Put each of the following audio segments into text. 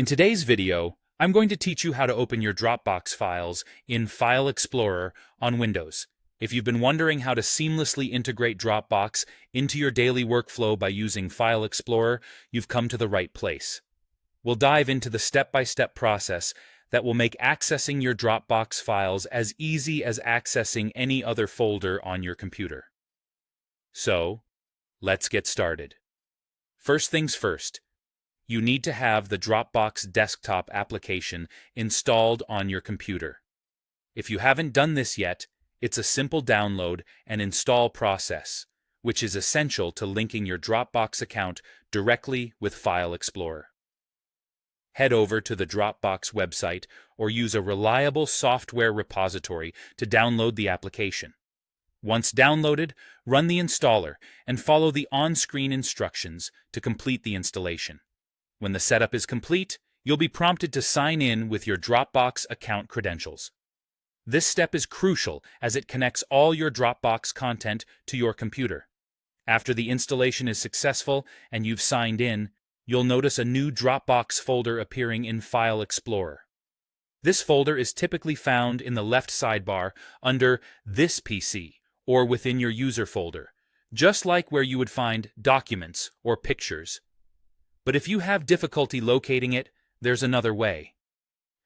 In today's video, I'm going to teach you how to open your Dropbox files in File Explorer on Windows. If you've been wondering how to seamlessly integrate Dropbox into your daily workflow by using File Explorer, you've come to the right place. We'll dive into the step-by-step process that will make accessing your Dropbox files as easy as accessing any other folder on your computer. So, let's get started. First things first, you need to have the Dropbox desktop application installed on your computer. If you haven't done this yet, it's a simple download and install process, which is essential to linking your Dropbox account directly with File Explorer. Head over to the Dropbox website or use a reliable software repository to download the application. Once downloaded, run the installer and follow the on-screen instructions to complete the installation. When the setup is complete, you'll be prompted to sign in with your Dropbox account credentials. This step is crucial as it connects all your Dropbox content to your computer. After the installation is successful and you've signed in, you'll notice a new Dropbox folder appearing in File Explorer. This folder is typically found in the left sidebar under This PC or within your user folder, just like where you would find Documents or Pictures. But if you have difficulty locating it, there's another way.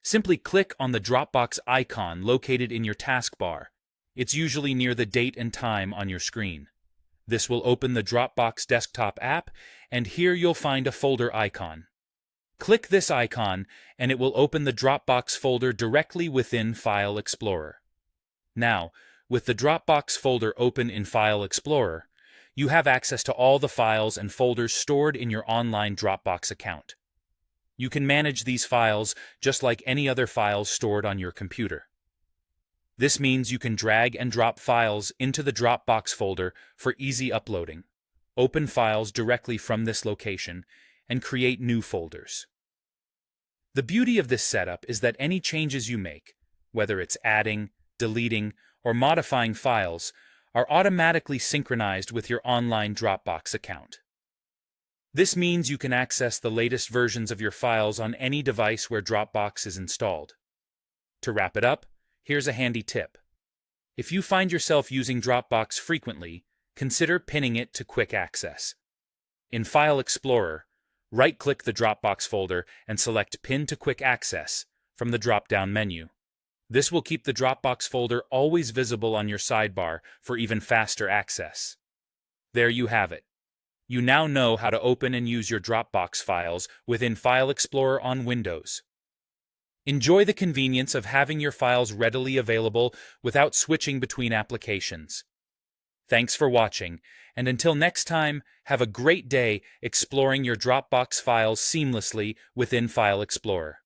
Simply click on the Dropbox icon located in your taskbar. It's usually near the date and time on your screen. This will open the Dropbox desktop app, and here you'll find a folder icon. Click this icon, and it will open the Dropbox folder directly within File Explorer. Now, with the Dropbox folder open in File Explorer, you have access to all the files and folders stored in your online Dropbox account. You can manage these files just like any other files stored on your computer. This means you can drag and drop files into the Dropbox folder for easy uploading, open files directly from this location, and create new folders. The beauty of this setup is that any changes you make, whether it's adding, deleting, or modifying files, are automatically synchronized with your online Dropbox account. This means you can access the latest versions of your files on any device where Dropbox is installed. To wrap it up, here's a handy tip. If you find yourself using Dropbox frequently, consider pinning it to quick access. In File Explorer, right-click the Dropbox folder and select Pin to Quick Access from the drop-down menu. This will keep the Dropbox folder always visible on your sidebar for even faster access. There you have it. You now know how to open and use your Dropbox files within File Explorer on Windows. Enjoy the convenience of having your files readily available without switching between applications. Thanks for watching, and until next time, have a great day exploring your Dropbox files seamlessly within File Explorer.